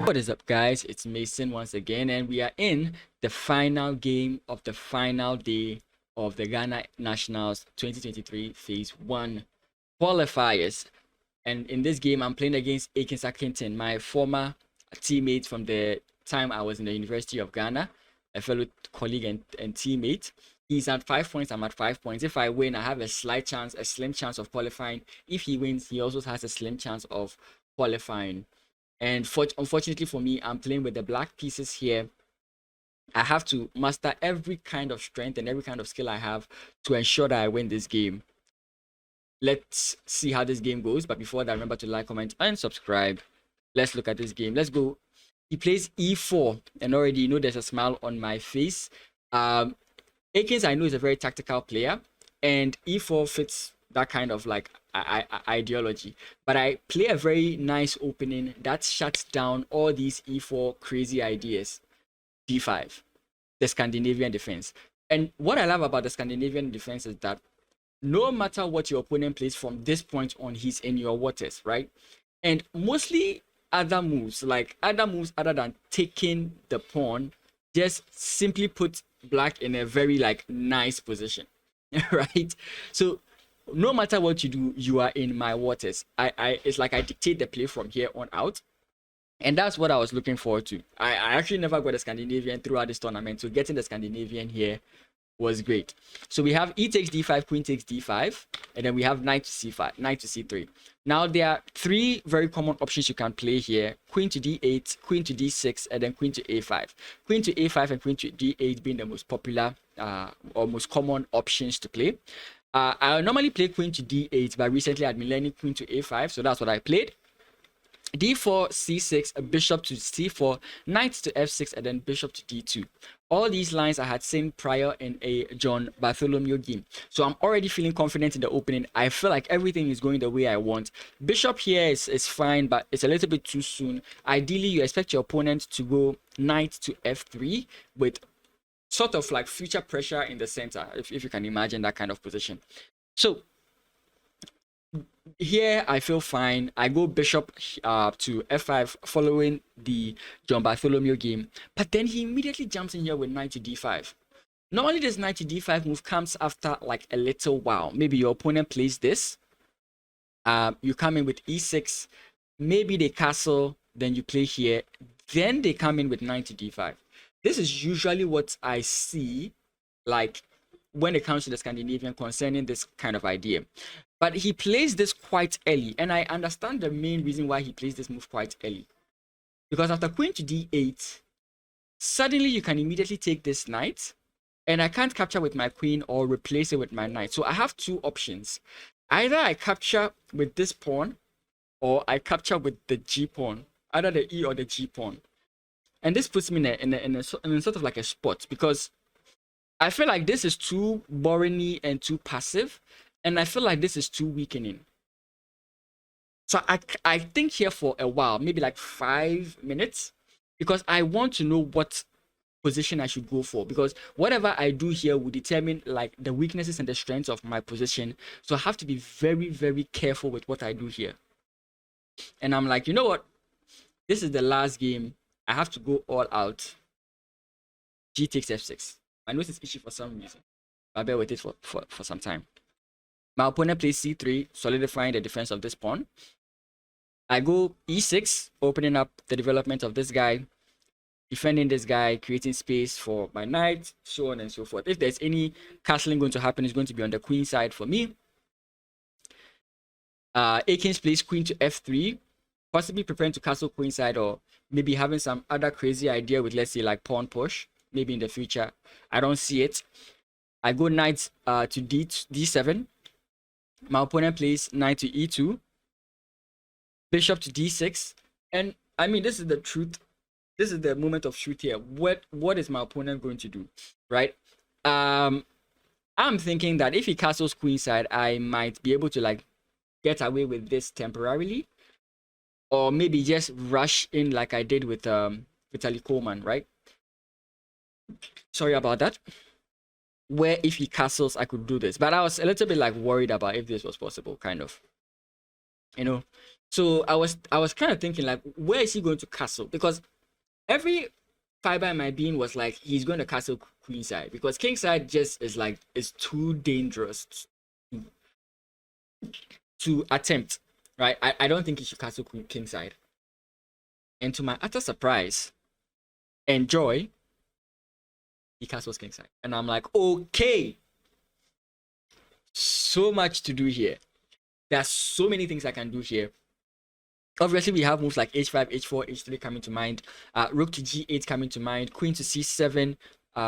What is up, guys? It's Mason once again, and we are in the final game of the final day of the Ghana Nationals 2023 Phase 1 qualifiers. And in this game, I'm playing against Tues Sat, my former teammate from the time I was in the University of Ghana, a fellow colleague and teammate. He's at 5 points, I'm at 5 points. If I win, I have a slim chance of qualifying. If he wins, he also has a slim chance of qualifying. And unfortunately for me, I'm playing with the black pieces here. I have to master every kind of strength and every kind of skill I have to ensure that I win this game. Let's see how this game goes. But before that, remember to like, comment, and subscribe. Let's look at this game. Let's go. He plays e4, and already you know there's a smile on my face. Akins, I know, is a very tactical player, and e4 fits that kind of like ideology. But I play a very nice opening that shuts down all these e4 crazy ideas. d5, the Scandinavian defense. And what I love about the Scandinavian defense is that no matter what your opponent plays from this point on, he's in your waters, right? And mostly other moves other than taking the pawn, just simply put black in a very like nice position, right? So no matter what you do, you are in my waters. It's like I dictate the play from here on out. And that's what I was looking forward to. I actually never got a Scandinavian throughout this tournament. So getting the Scandinavian here was great. So we have e takes d5, queen takes d5, and then we have knight to c5, knight to c3. Now there are three very common options you can play here: queen to d8, queen to d6, and then queen to a5. Queen to a5 and queen to d8 being the most popular or most common options to play. I normally play queen to d8, but recently I've been learning queen to a5, so that's what I played. d4, c6, a bishop to c4, knight to f6, and then bishop to d2. All these lines I had seen prior in a John Bartholomew game. So I'm already feeling confident in the opening. I feel like everything is going the way I want. Bishop here is fine, but it's a little bit too soon. Ideally, you expect your opponent to go knight to f3 with sort of like future pressure in the center, if you can imagine that kind of position. So here I feel fine. I go bishop to f5 following the John Bartholomew game, but then he immediately jumps in here with knight to d5. Normally this knight to d5 move comes after like a little while. Maybe your opponent plays this, you come in with e6, maybe they castle, then you play here, then they come in with knight to d5. This is usually what I see like when it comes to the Scandinavian concerning this kind of idea. But he plays this quite early, and I understand the main reason why he plays this move quite early. Because after queen to d8, suddenly you can immediately take this knight, and I can't capture with my queen or replace it with my knight. So I have two options. Either I capture with this pawn, or I capture with the g pawn, either the e or the g pawn. And this puts me in a sort of like a spot, because I feel like this is too boring and too passive, and I feel like this is too weakening. So I think here for a while, maybe like 5 minutes, because I want to know what position I should go for, because whatever I do here will determine like the weaknesses and the strengths of my position. So I have to be very, very careful with what I do here. And I'm like, you know what? This is the last game. I have to go all out. G takes f6. I know this issue for some reason. I'll bear with it for some time. My opponent plays c3, solidifying the defense of this pawn. I go e6, opening up the development of this guy, defending this guy, creating space for my knight, so on and so forth. If there's any castling going to happen, it's going to be on the queen side for me. Akins plays queen to f3, possibly preparing to castle queen side, or maybe having some other crazy idea with, let's say, like pawn push. Maybe in the future. I don't see it. I go knight to d7. My opponent plays knight to e2. Bishop to d6. And I mean, this is the truth. This is the moment of truth here. What is my opponent going to do? Right? I'm thinking that if he castles queenside, I might be able to like get away with this temporarily. Or maybe just rush in like I did with Vitaly Coleman, right? Sorry about that. Where if he castles, I could do this. But I was a little bit like worried about if this was possible, kind of. you know. So I was kind of thinking like, where is he going to castle? Because every fiber in my being was like, he's going to castle queenside, because kingside just is like, it's too dangerous to attempt, right? I don't think he should castle kingside. And to my utter surprise and joy, he castles kingside, and I'm like, okay, so much to do here. There's so many things I can do here. Obviously, we have moves like h5, h4, h3 coming to mind. Rook to g8 coming to mind. Queen to c7.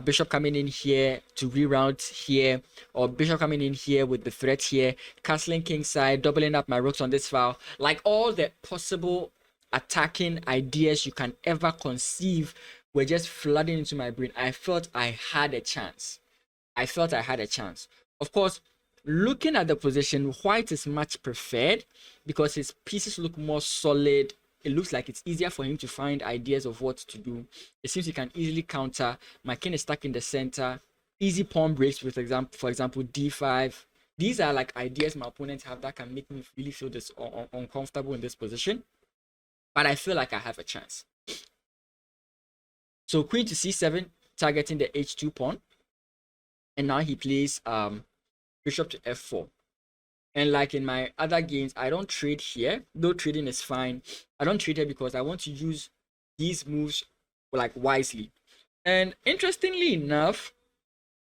Bishop coming in here to reroute here. Or bishop coming in here with the threat here. Castling kingside, doubling up my rooks on this file. Like, all the possible attacking ideas you can ever conceive were just flooding into my brain. I felt I had a chance. Of course, looking at the position, white is much preferred because his pieces look more solid. It looks like it's easier for him to find ideas of what to do. It seems he can easily counter. My king is stuck in the center. Easy pawn breaks, for example, d5. These are like ideas my opponents have that can make me really feel this uncomfortable in this position. But I feel like I have a chance. So queen to c7, targeting the h2 pawn. And now he plays bishop to f4. And like in my other games, I don't trade here, though trading is fine. I don't trade here because I want to use these moves like wisely. And interestingly enough,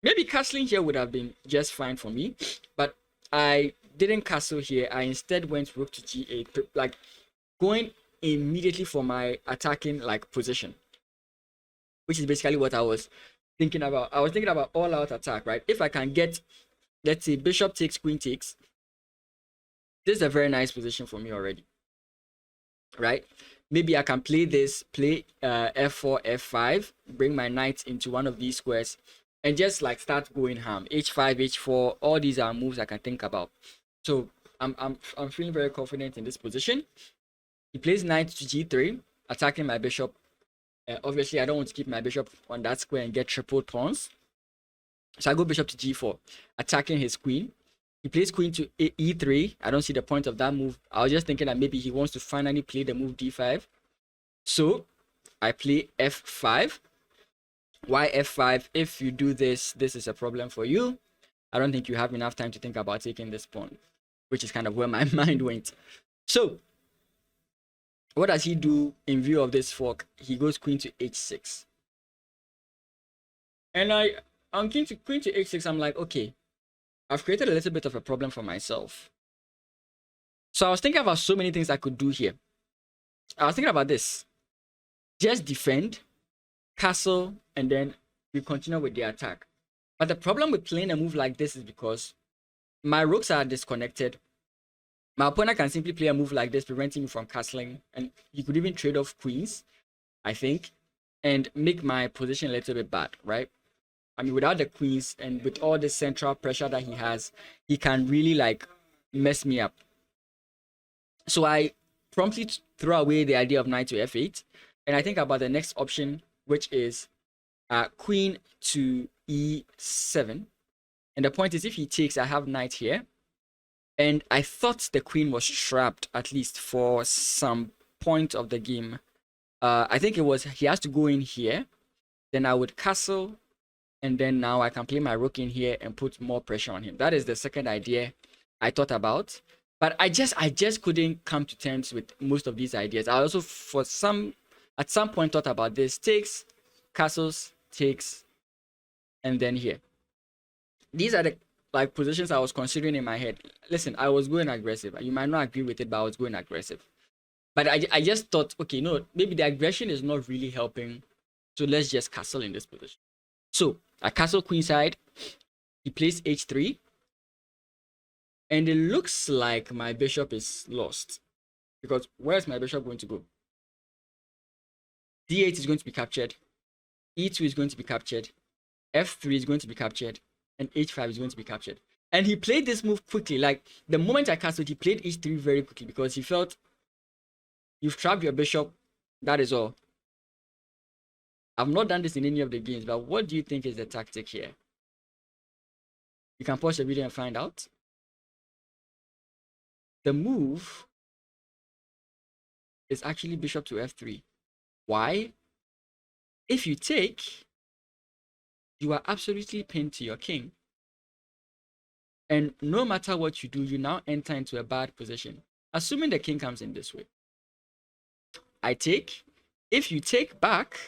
maybe castling here would have been just fine for me, but I didn't castle here. I instead went rook to g8, like going immediately for my attacking like position, which is basically what I was thinking about. I was thinking about all out attack, right? If I can get, let's say, bishop takes, queen takes, this is a very nice position for me already, right? Maybe I can play this, play f4, f5, bring my knight into one of these squares, and just like start going ham. h5, h4, all these are moves I can think about. So I'm feeling very confident in this position. He plays knight to g3, attacking my bishop. Obviously, I don't want to keep my bishop on that square and get triple pawns. So I go bishop to g4, attacking his queen. He plays queen to e3. I don't see the point of that move. I was just thinking that maybe he wants to finally play the move d5. So I play f5. Why f5? If you do this, this is a problem for you. I don't think you have enough time to think about taking this pawn, which is kind of where my mind went. So what does he do in view of this fork? He goes queen to h6. And I'm queen to h6. I'm like, okay, I've created a little bit of a problem for myself. So I was thinking about so many things I could do here. I was thinking about this. Just defend, castle, and then we continue with the attack. But the problem with playing a move like this is because my rooks are disconnected. My opponent can simply play a move like this, preventing me from castling. And you could even trade off queens, I think, and make my position a little bit bad, right? I mean, without the queens and with all the central pressure that he has, he can really like mess me up. So I promptly throw away the idea of knight to f8, and I think about the next option, which is queen to e7. And the point is, if he takes, I have knight here. And I thought the queen was trapped, at least for some point of the game. I think it was, he has to go in here. Then I would castle. And then now I can play my rook in here and put more pressure on him. That is the second idea I thought about. But I just couldn't come to terms with most of these ideas. I also, at some point, thought about this. Takes, castles, takes, and then here. These are the like positions I was considering in my head. Listen, I was going aggressive. You might not agree with it, but I was going aggressive. But I just thought, okay, no, maybe the aggression is not really helping. So let's just castle in this position. So I castle queenside. He plays h3. And it looks like my bishop is lost. Because where's my bishop going to go? d8 is going to be captured. e2 is going to be captured. f3 is going to be captured. And h5 is going to be captured. And he played this move quickly. Like, the moment I castled, he played h3 very quickly because he felt, you've trapped your bishop. That is all. I've not done this in any of the games, but what do you think is the tactic here? You can pause the video and find out. The move is actually bishop to f3. Why? If you take, you are absolutely pinned to your king. And no matter what you do, you now enter into a bad position. Assuming the king comes in this way. I take. If you take back,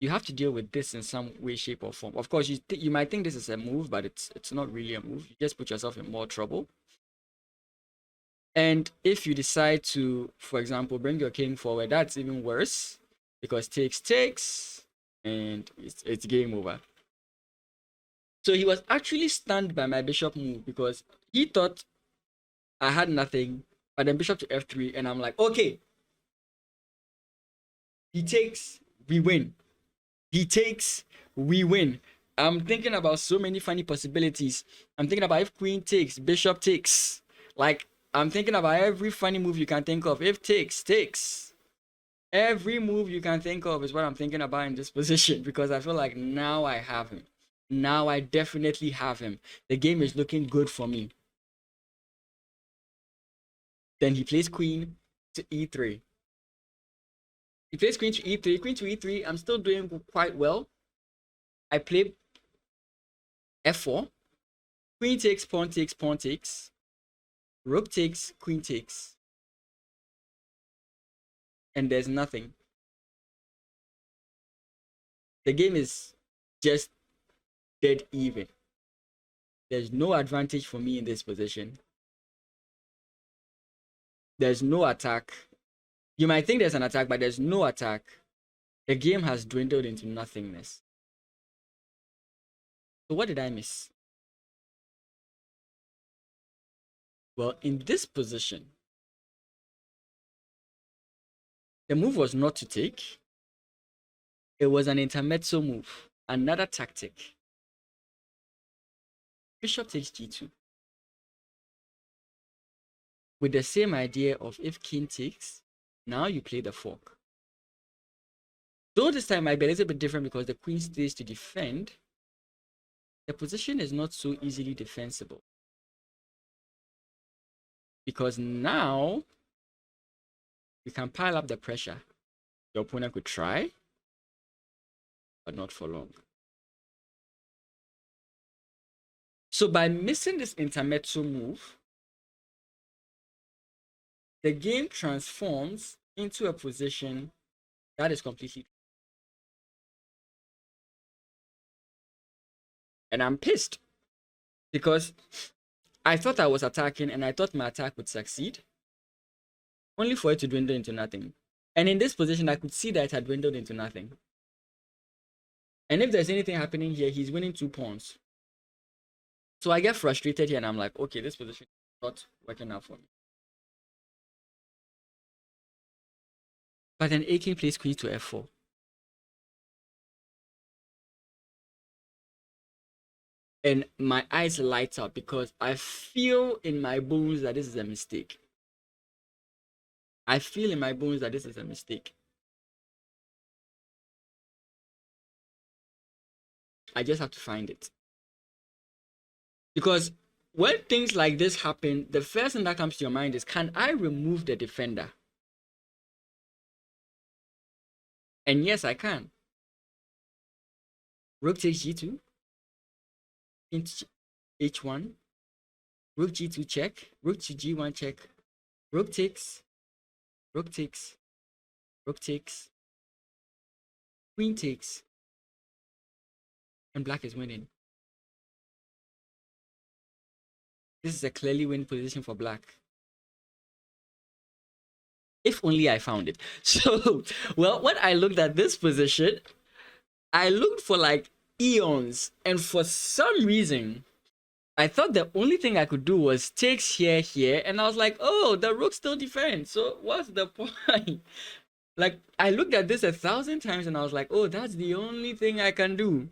you have to deal with this in some way, shape, or form. Of course, you might think this is a move, but it's not really a move. You just put yourself in more trouble. And if you decide to, for example, bring your king forward, that's even worse, because takes, and it's game over. So he was actually stunned by my bishop move because he thought I had nothing, but then bishop to f3, and I'm like, okay, he takes, we win. He takes, we win. I'm thinking about so many funny possibilities. I'm thinking about if queen takes, bishop takes. Like, I'm thinking about every funny move you can think of. If takes. Every move you can think of is what I'm thinking about in this position, because I feel like now I have him. Now I definitely have him. The game is looking good for me. Then he plays queen to e3. He plays queen to e3. Queen to e3. I'm still doing quite well. I play f4. Queen takes, pawn takes, pawn takes. Rook takes, queen takes. And there's nothing. The game is just dead even. There's no advantage for me in this position. There's no attack. You might think there's an attack, but there's no attack. The game has dwindled into nothingness. So what did I miss? Well, in this position, the move was not to take. It was an intermezzo move, another tactic. Bishop takes g2. With the same idea of if king takes, now you play the fork. Though this time might be a little bit different because the queen stays to defend, the position is not so easily defensible. Because now, we can pile up the pressure. Your opponent could try, but not for long. So by missing this intermezzo move, the game transforms into a position that is completely. And I'm pissed because I thought I was attacking and I thought my attack would succeed, only for it to dwindle into nothing. And in this position, I could see that it had dwindled into nothing. And if there's anything happening here, he's winning 2 pawns. So I get frustrated here and I'm like, okay, this position is not working out for me. But then AK plays queen to f4. And my eyes light up because I feel in my bones that this is a mistake. I feel in my bones that this is a mistake. I just have to find it. Because when things like this happen, the first thing that comes to your mind is, can I remove the defender? And yes, I can. Rook takes g2. Into h1. Rook g2 check. Rook to g1 check. Rook takes. Rook takes. Rook takes. Queen takes. And black is winning. This is a clearly win position for black. If only I found it. So, well, when I looked at this position, I looked for like eons. And for some reason, I thought the only thing I could do was takes here. And I was like, oh, the rook still defends. So what's the point? Like, I looked at this 1,000 times and I was like, oh, that's the only thing I can do.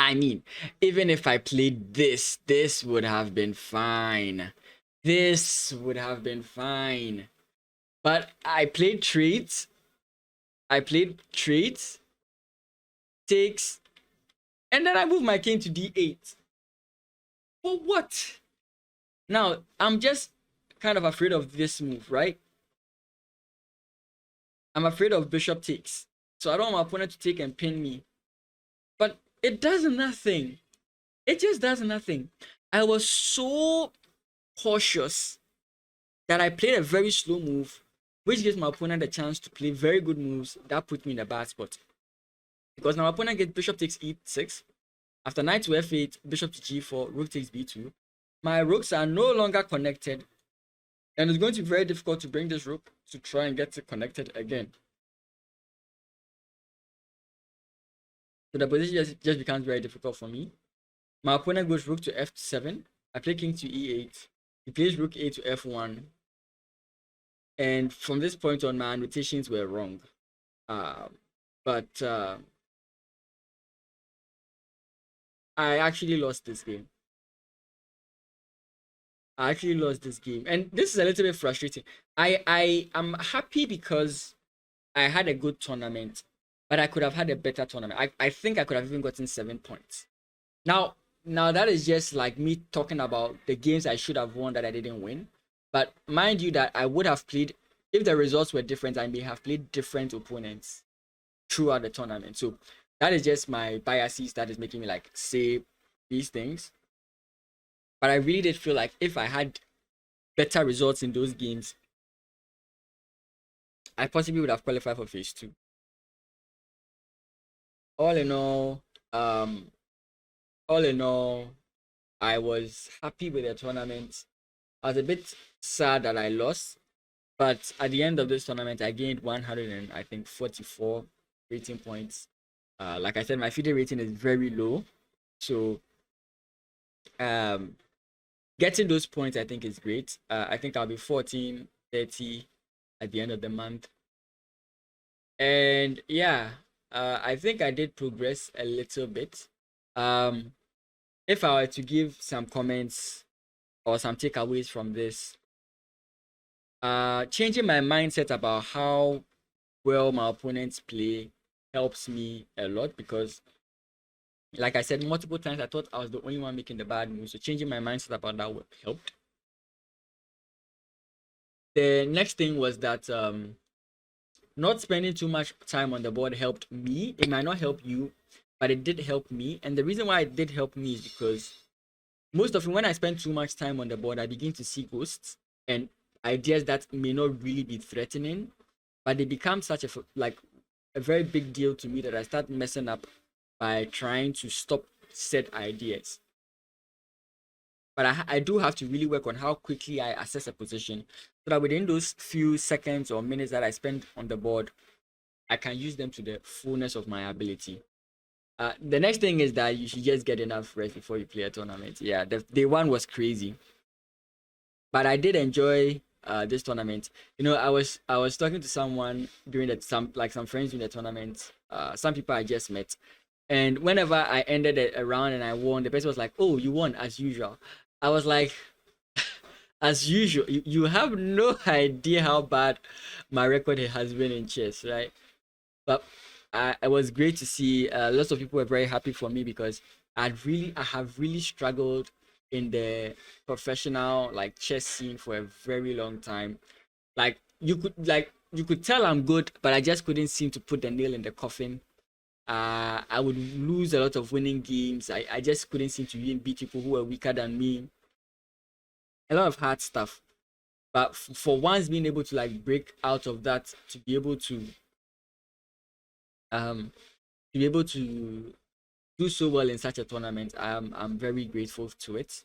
I mean, even if I played this would have been fine. This would have been fine. But I played traits. Takes. And then I moved my king to d8. For what? Now, I'm just kind of afraid of this move, right? I'm afraid of bishop takes. So I don't want my opponent to take and pin me. But it does nothing. It just does nothing. I was so cautious that I played a very slow move, which gives my opponent a chance to play very good moves. That put me in a bad spot. Because now my opponent gets bishop takes e6. After knight to f8, bishop to g4, rook takes b2. My rooks are no longer connected. And it's going to be very difficult to bring this rook to try and get it connected again. So the position just becomes very difficult for me. My opponent goes rook to f7. I play king to e8. He plays rook a to f1. And from this point on, my annotations were wrong. But I actually lost this game. And this is a little bit frustrating. I am happy because I had a good tournament, but I could have had a better tournament. I think I could have even gotten 7 points. Now that is just like me talking about the games I should have won that I didn't win. But mind you that I would have played, if the results were different, I may have played different opponents throughout the tournament. So that is just my biases that is making me like say these things. But I really did feel like if I had better results in those games, I possibly would have qualified for phase 2. All in all, I was happy with the tournament. I was a bit sad that I lost, but at the end of this tournament, I gained 144 rating points. Like I said, my FIDE rating is very low, so getting those points I think is great. I think I'll be 14, 30 at the end of the month, and yeah, I think I did progress a little bit. If I were to give some comments or some takeaways from this, changing my mindset about how well my opponents play helps me a lot, because like I said multiple times, I thought I was the only one making the bad moves. So changing my mindset about that helped. The next thing was that not spending too much time on the board helped me. It might not help you, but it did help me. And the reason why it did help me is because most often when I spend too much time on the board, I begin to see ghosts and ideas that may not really be threatening, but they become such a very big deal to me that I start messing up by trying to stop said ideas. But I do have to really work on how quickly I assess a position, so that within those few seconds or minutes that I spend on the board, I can use them to the fullness of my ability. The next thing is that you should just get enough rest before you play a tournament. Yeah, the day one was crazy, but I did enjoy this tournament. You know, I was talking to someone during some friends during the tournament. Some people I just met, and whenever I ended a round and I won, the person was like, "Oh, you won as usual." I was like, "As usual, you have no idea how bad my record has been in chess, right?" But it was great to see. Lots of people were very happy for me, because I have really struggled in the professional chess scene for a very long time. You could tell I'm good, but I just couldn't seem to put the nail in the coffin. I would lose a lot of winning games. I just couldn't seem to even beat people who were weaker than me. A lot of hard stuff. But for once being able to break out of that, to be able to do so well in such a tournament, I'm very grateful to it.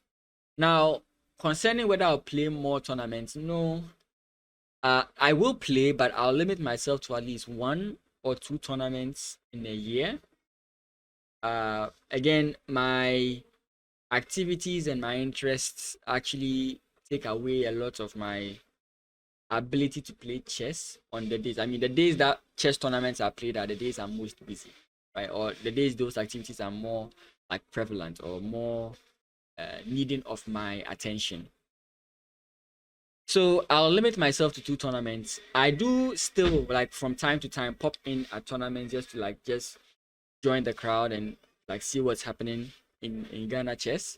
Now, concerning whether I'll play more tournaments, no. I will play, but I'll limit myself to at least 1 or 2 tournaments in a year. Again, my activities and my interests actually take away a lot of my ability to play chess on the days. I mean, the days that chess tournaments are played are the days I'm most busy, right? Or the days those activities are more prevalent or more needing of my attention. So I'll limit myself to 2 tournaments. I do still from time to time pop in at tournaments just to just join the crowd and see what's happening in Ghana chess.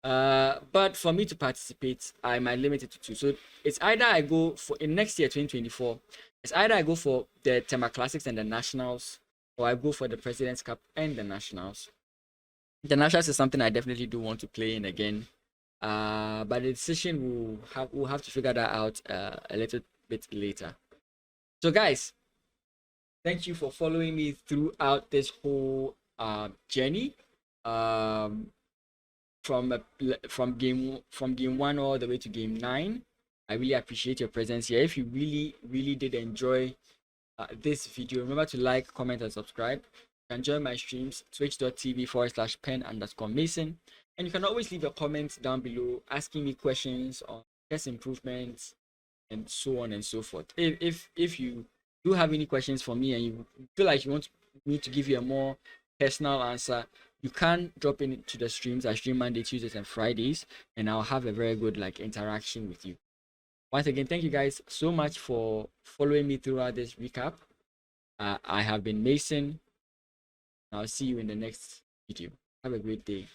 But for me to participate, I might limit it to 2. So it's either I go for in next year 2024, it's either I go for the Tema Classics and the Nationals, or I go for the President's Cup and the Nationals. The Nationals is something I definitely do want to play in again. But the decision we'll have to figure that out a little bit later. So guys, thank you for following me throughout this whole journey. From game 1 all the way to game 9. I really appreciate your presence here. If you really did enjoy this video, remember to like, comment, and subscribe. You can join my streams, twitch.tv/pen_mason, and you can always leave a comment down below asking me questions on chess improvements and so on and so forth. If you do have any questions for me and you feel like you want me to give you a more personal answer, you can drop into the streams. I stream Monday, Tuesdays, and Fridays, and I'll have a very good interaction with you. Once again, thank you guys so much for following me throughout this recap. I have been Mason. I'll see you in the next video. Have a great day.